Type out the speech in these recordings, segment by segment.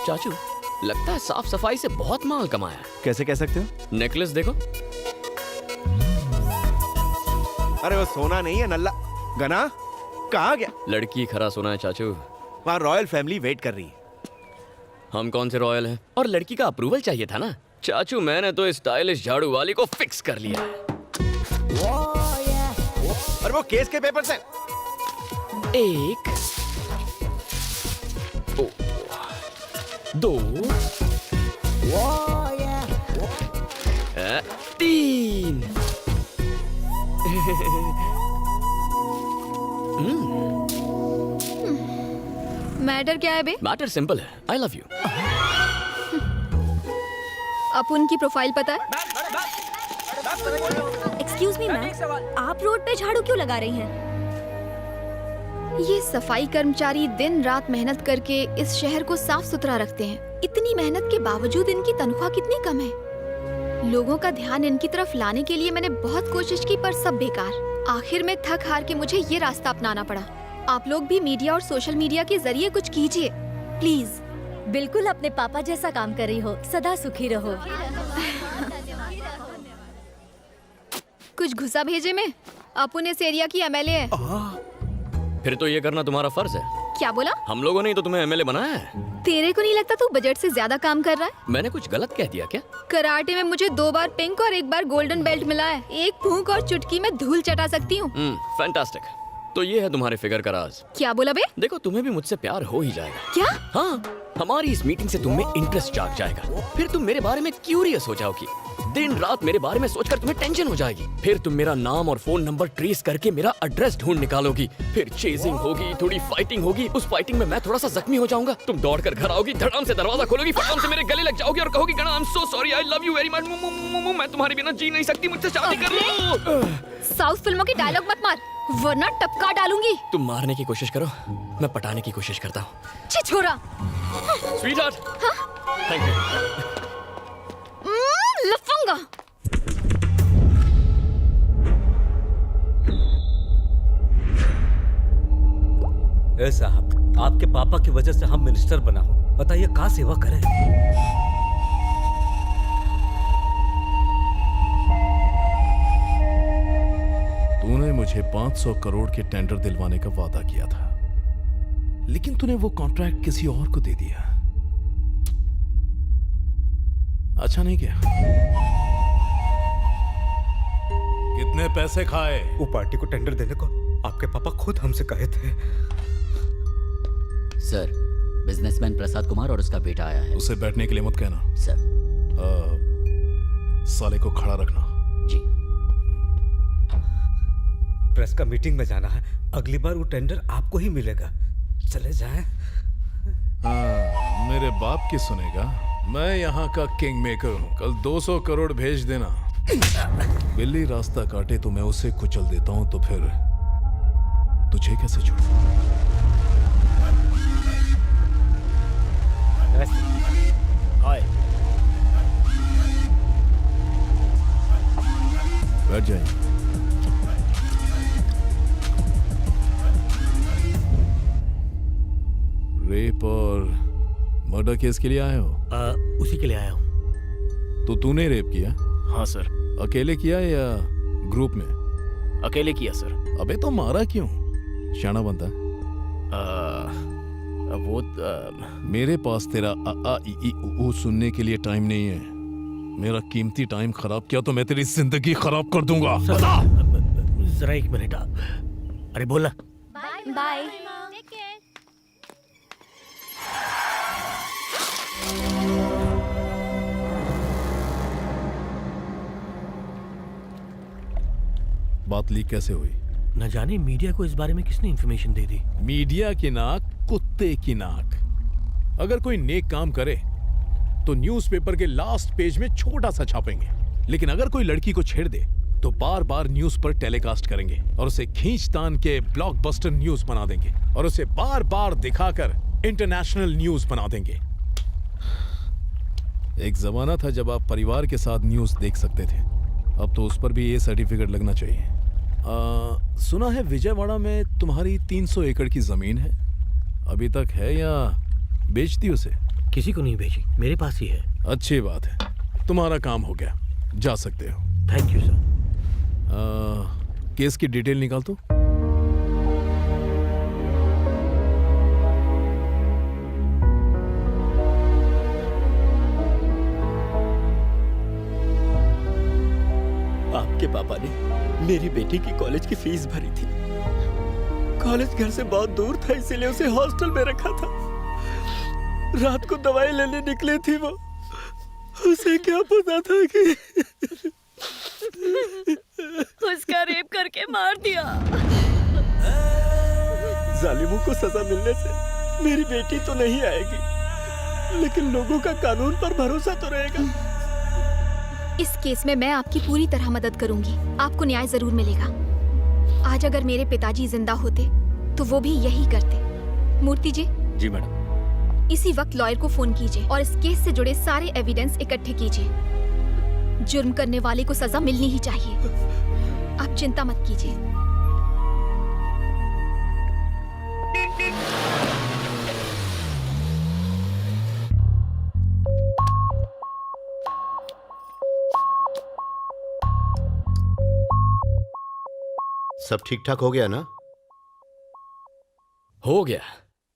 चाचू, लगता है साफ सफाई से बहुत माल कमाया है। कैसे कह सकते हो? नेकलेस देखो। अरे वो सोना नहीं है नल्ला। गना कहाँ गया? लड़की खरा सोना है चाचू। वहाँ रॉयल फैमिली वेट कर रही है। हम कौन से रॉयल हैं? और लड़की का अप्रूवल चाहिए था ना चाचू। मैंने तो इस स्टाइलिश झाड़ू वाली को फिक्स कर लिया है। और वो केस के पेपर्स हैं। एक, दो, तीन। मैटर क्या है बे? मैटर सिंपल है, आई लव यू। अपुन की प्रोफाइल पता है? एक्सक्यूज मी मैम, आप रोड पे झाड़ू क्यों लगा रही हैं? ये सफाई कर्मचारी दिन रात मेहनत करके इस शहर को साफ सुथरा रखते हैं। इतनी मेहनत के बावजूद इनकी तनख्वाह कितनी कम है। लोगों का ध्यान इनकी तरफ लाने के लिए मैंने बहुत कोशिश की, पर सब बेकार। आखिर में थक हार के मुझे ये रास्ता अपनाना पड़ा। आप लोग भी मीडिया और सोशल मीडिया के जरिए कुछ कीजिए प्लीज। बिल्कुल अपने पापा जैसा काम कर रही हो, सदा सुखी रहो। कुछ घुसा भेजे में। अपुन इस एरिया की एमएलए है। फिर तो ये करना तुम्हारा फर्ज है। क्या बोला? हम लोगों ने ही तो तुम्हें एमएलए बनाया है। तेरे को नहीं लगता तू बजट से ज्यादा काम कर रहा है? मैंने कुछ गलत कह दिया क्या? कराटे में मुझे 2 बार पिंक और 1 बार गोल्डन बेल्ट मिला है। एक फूंक और चुटकी में धूल चटा सकती हूँ। फैंटास्टिक। तो ये है तुम्हारे फिगर का राज। क्या बोला बे? देखो, तुम्हें भी मुझसे प्यार हो ही जाएगा। क्या? हाँ, हमारी इस मीटिंग से तुम में इंटरेस्ट जाग जाएगा। फिर तुम मेरे बारे में क्यूरियस हो जाओगी। दिन रात मेरे बारे में सोचकर तुम्हें टेंशन हो जाएगी। फिर तुम मेरा नाम और फोन नंबर ट्रेस करके मेरा एड्रेस ढूंढ निकालोगी। फिर चेजिंग होगी, थोड़ी फाइटिंग होगी। उस फाइटिंग में मैं थोड़ा सा जख्मी हो जाऊंगा। तुम दौड़ कर घर आओगी, धड़ाम से दरवाजा खोलोगी, फटाम से मेरे गले लग जाओगी और कहोगी, गणा I am so sorry, I love you very much, मैं तुम्हारे बिना जी नहीं सकती, मुझसे शादी कर लो। साउथ फिल्मों की डायलॉग मत मार, वरना टपका डालूंगी। तुम मारने की कोशिश करो, मैं पटाने की कोशिश करता हूँ। छी छोरा। Sweetheart, thank you. लफंगा। ए साहब, आपके पापा की वजह से हम मिनिस्टर बना हो, बताइए कहाँ सेवा करें? तूने मुझे 500 करोड़ के टेंडर दिलवाने का वादा किया था, लेकिन तूने वो कॉन्ट्रैक्ट किसी और को दे दिया। अच्छा नहीं किया। कितने पैसे खाए? वो पार्टी को टेंडर देने को आपके पापा खुद हमसे कहे थे। सर, बिजनेसमैन प्रसाद कुमार और उसका बेटा आया है। उसे बैठने के लिए मत कहना। सर। साले को खड़ा रखना। जी। प्रेस का मीटिंग में जाना है, अगली बार वो टेंडर आपको ही मिलेगा। चले जाएं। हाँ, मेरे बाप की सुनेगा। मैं यहाँ का किंग मेकर हूँ। कल 200 करोड़ भेज देना। बिल्ली रास्ता काटे तो मैं उसे कुचल देता हूँ, तो फिर तुझे कैसे छोड़ूं? हाय। बैठ जाइए। रेप और मर्डर केस के लिए आए हो? उसी के लिए आया हूँ। तो तूने रेप किया? हाँ सर। अकेले किया या ग्रुप में? अकेले किया सर। अबे तो मारा क्यों? शाना बनता है। वो मेरे पास तेरा आ आ ई ई उ सुनने के लिए टाइम नहीं है। मेरा कीमती टाइम खराब किया तो मैं तेरी जिंदगी खराब कर दूंगा। जरा एक मिनट। अरे बोला। बाय। बात लीक कैसे हुई? न जाने मीडिया को इस बारे में किसने इंफॉर्मेशन दे दी। मीडिया की नाक, कुत्ते की नाक। अगर कोई नेक काम करे तो न्यूज़पेपर के लास्ट पेज में छोटा सा छापेंगे, लेकिन अगर कोई लड़की को छेड़ दे तो बार बार न्यूज पर टेलीकास्ट करेंगे और उसे खींचतान के ब्लॉकबस्टर न्यूज बना देंगे और उसे बार बार दिखाकर इंटरनेशनल न्यूज बना देंगे। एक जमाना था जब आप परिवार के साथ न्यूज देख सकते थे, अब तो उस पर भी ये सर्टिफिकेट लगना चाहिए। सुना है विजयवाड़ा में तुम्हारी 300 एकड़ की जमीन है, अभी तक है या बेच दी उसे? किसी को नहीं भेजी, मेरे पास ही है। अच्छी बात है, तुम्हारा काम हो गया, जा सकते हो। Thank you sir. केस की डिटेल निकाल तो। आपके पापा ने मेरी बेटी की कॉलेज की फीस भरी थी। कॉलेज घर से बहुत दूर था, इसीलिए उसे हॉस्टल में रखा था। रात को दवाई लेने निकले थी वो। उसे क्या पता था कि उसका रेप करके मार दिया। जालिमों को सजा मिलने से मेरी बेटी तो नहीं आएगी, लेकिन लोगों का कानून पर भरोसा तो रहेगा। इस केस में मैं आपकी पूरी तरह मदद करूंगी, आपको न्याय जरूर मिलेगा। आज अगर मेरे पिताजी जिंदा होते तो वो भी यही करते। मूर्ति जी। जी मैडम। इसी वक्त लॉयर को फोन कीजिए और इस केस से जुड़े सारे एविडेंस इकट्ठे कीजिए। जुर्म करने वाले को सजा मिलनी ही चाहिए। आप चिंता मत कीजिए। सब ठीक ठाक हो गया ना? हो गया,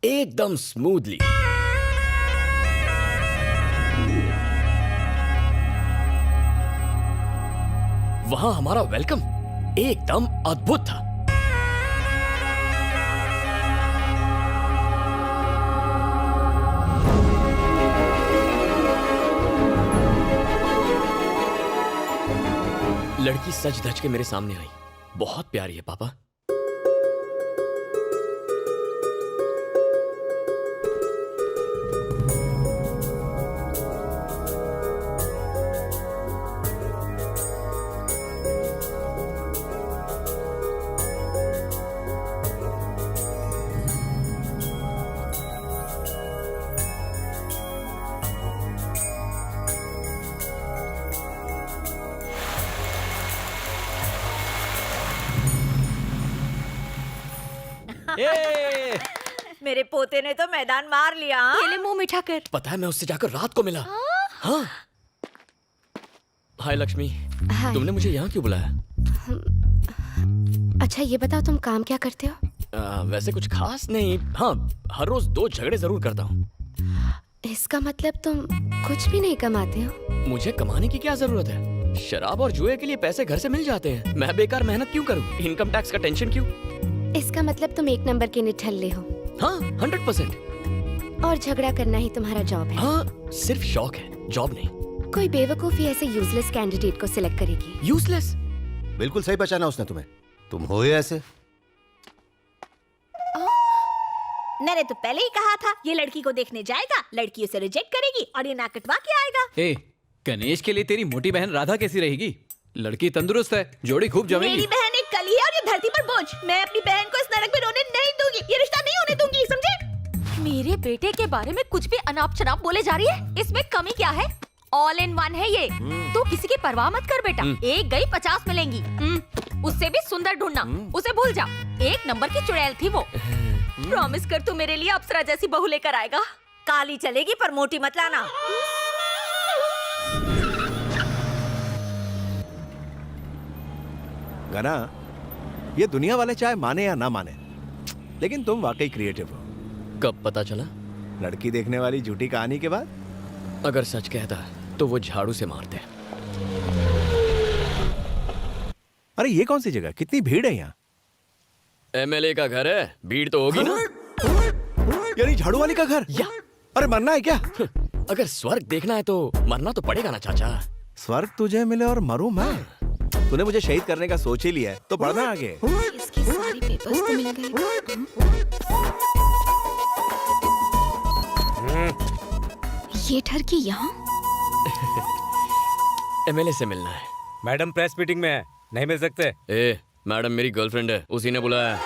एकदम स्मूथली। वहां हमारा वेलकम एकदम अद्भुत था। लड़की सज धज के मेरे सामने आई। बहुत प्यारी है पापा। मेरे पोते ने तो मैदान मार लिया। पहले मुंह मीठा कर। पता है मैं उससे जाकर रात को मिला। हाँ। हाय लक्ष्मी। हाय। तुमने मुझे यहाँ क्यों बुलाया? अच्छा ये बताओ तुम काम क्या करते हो? वैसे कुछ खास नहीं। हाँ, हर रोज 2 झगड़े जरूर करता हूँ। इसका मतलब तुम कुछ भी नहीं कमाते हो? मुझे कमाने की क्या जरूरत है? शराब और जुए के लिए पैसे घर से मिल जाते हैं। मैं बेकार मेहनत क्यों करूँ? इनकम टैक्स का टेंशन क्यों? इसका मतलब तुम 1 नंबर के निठल्ले हो। हाँ, 100%। और झगड़ा करना ही तुम्हारा जॉब है? हाँ, सिर्फ शौक है, जॉब नहीं। कोई बेवकूफी ऐसे यूजलेस कैंडिडेट को सिलेक्ट करेगी। यूजलेस? बिल्कुल सही पहचाना उसने तुम्हें। तुम हो ही ऐसे। मैंने तो पहले ही कहा था ये लड़की को देखने जाएगा, लड़की उसे रिजेक्ट करेगी और ये नाक कटवा के आएगा। ए, गणेश के लिए तेरी मोटी बहन राधा कैसी रहेगी? लड़की तंदुरुस्त है, जोड़ी खूब जमेगी। मेरी बहन एक कली है और ये धरती पर बोझ। मैं अपनी बहन को इस नरक में रोने नहीं दूंगी। ये रिश्ता नहीं होने दूंगी, समझे? मेरे बेटे के बारे में कुछ भी अनाप शनाप बोले जा रही है। इसमें कमी क्या है? ऑल इन वन है ये। तू किसी की परवाह मत कर बेटा। एक गई 50 मिलेंगी। उससे भी सुंदर ढूंढना, उसे भूल जा। 1 नंबर की चुड़ैल थी वो। प्रॉमिस कर तू मेरे लिए अप्सरा जैसी बहू लेकर आएगा। काली चलेगी पर मोटी मत लाना। गना, ये दुनिया वाले चाहे माने या ना माने, लेकिन तुम वाकई क्रिएटिव हो। कब पता चला? लड़की देखने वाली झूठी कहानी के बाद। अगर सच कहता तो वो झाड़ू से मारते। अरे ये कौन सी जगह, कितनी भीड़ है यहाँ? एमएलए का घर है, भीड़ तो होगी ना। यानी झाड़ू वाली का घर? या अरे मरना है क्या? अगर स्वर्ग देखना है तो मरना तो पड़ेगा ना चाचा। स्वर्ग तुझे मिले और मरूं मैं? तूने मुझे शहीद करने का सोच ही लिया है, तो पढ़ना आगे। इसके सारे पेपर्स तो मिल गए। ये ठरकी यहाँ? एमएलए से मिलना है। मैडम प्रेस मीटिंग में है, नहीं मिल सकते। ए, मैडम मेरी गर्लफ्रेंड है, उसी ने बुलाया।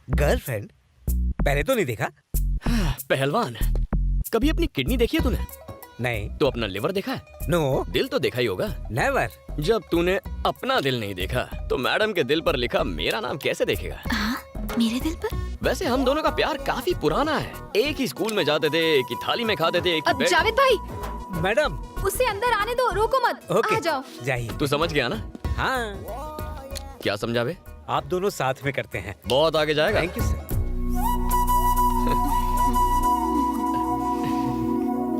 गर्लफ्रेंड? पहले तो नहीं देखा। पहलवान, कभी अपनी किडनी देखी है तूने? नहीं। तो अपना लिवर देखा है? नो। दिल तो देखा ही होगा। नेवर। जब तूने अपना दिल नहीं देखा तो मैडम के दिल पर लिखा मेरा नाम कैसे देखेगा? हाँ, मेरे दिल पर? वैसे हम दोनों का प्यार काफी पुराना है। एक ही स्कूल में जाते थे, एक ही थाली में खाते थे, एक ही बेड। जावेद भाई, मैडम। उसे अंदर आने दो, रोको मत। ओके, आ जाओ। जाइए। तू समझ गया ना? हाँ। क्या समझावे? आप दोनों साथ में करते हैं। बहुत आगे जाएगा। Thank you sir.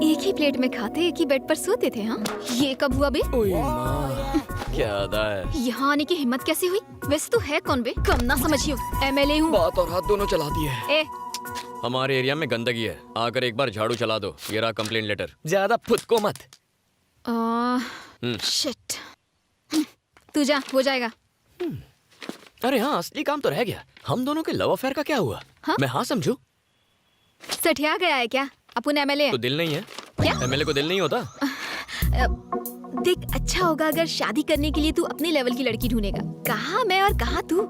एक ही प्लेट में खाते, एक ही बेड पर सोते थे। हाँ, ये कब हुआ बे? ओए माँ, क्या अदा है। यहाँ आने की हिम्मत कैसे हुई? वैसे तू है कौन बे? कम ना समझियो, एमएलए हूँ। बात और हाथ दोनों चलाती है। ए, हमारे एरिया में गंदगी है, आकर एक बार झाड़ू चला दो। ये रहा कंप्लेंट लेटर। ज्यादा फुदको मत। शिट। तू जा, हो जाएगा। अरे हाँ, असली काम तो रह गया। हम दोनों के लव अफेयर का क्या हुआ? हाँ? मैं हाँ समझू? सठिया गया है क्या? अपन एमएलए तो दिल नहीं है? क्या? एमएलए को दिल नहीं होता? देख, अच्छा होगा अगर शादी करने के लिए तू अपने लेवल की लड़की ढूंढेगा। कहाँ मैं और कहाँ तू?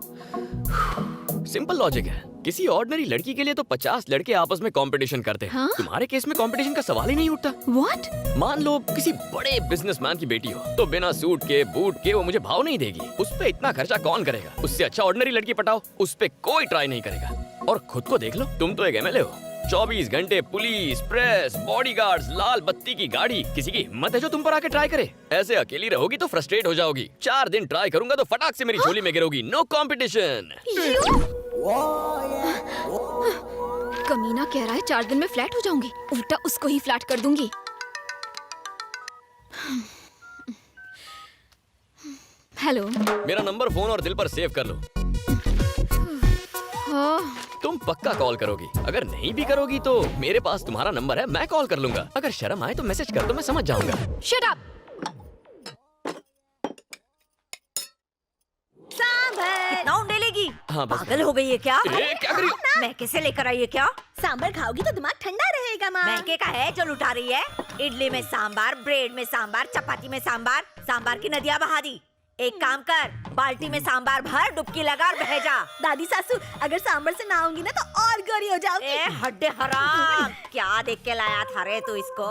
सिंपल लॉजिक है। किसी ऑर्डिनरी लड़की के लिए तो 50 लड़के आपस में कंपटीशन करते हैं। हाँ? तुम्हारे केस में कंपटीशन का सवाल ही नहीं उठता। What? मान लो किसी बड़े बिजनेसमैन की बेटी हो, तो बिना सूट के बूट के वो मुझे भाव नहीं देगी। उस पे इतना खर्चा कौन करेगा? उससे अच्छा ऑर्डिनरी लड़की पटाओ, उस पे कोई ट्राई नहीं करेगा। और खुद को देख लो, तुम तो एक एमएलए हो। 24 घंटे पुलिस, प्रेस, बॉडीगार्ड्स, लाल बत्ती की गाड़ी। किसी की हिम्मत है जो तुम पर आके ट्राई करे? ऐसे अकेली रहोगी तो फ्रस्ट्रेट हो जाओगी। 4 दिन ट्राई करूंगा तो फटाक से मेरी झोली में गिरोगी। No competition. कमीना कह रहा है 4 दिन में फ्लैट हो जाऊंगी। उल्टा उसको ही फ्लैट कर दूंगी। हेलो। मेरा नंबर फोन और दिल पर सेव कर लो। तुम पक्का कॉल करोगी। अगर नहीं भी करोगी तो मेरे पास तुम्हारा नंबर है, मैं कॉल कर लूंगा। अगर शर्म आए तो मैसेज कर दो, मैं समझ जाऊंगा। Shut up. कितना उंडेलेगी? हाँ, बस। पागल हो गई है क्या? क्या करी? मैं कैसे लेकर आई है क्या? सांबर खाओगी तो दिमाग ठंडा रहेगा माँ। महंगे का है जो लुटा रही है। इडली में सांबार, ब्रेड में सांबार, चपाती में सांबार, सांबार की नदियाँ बहा दी। एक काम कर, बाल्टी में सांबार भर, डुबकी लगा और बह जा। दादी सासू, अगर सांबर से ना आऊंगी ना तो और गोरी हो जाओगी। हड्डे हराम, क्या देख के लाया था रे तू इसको?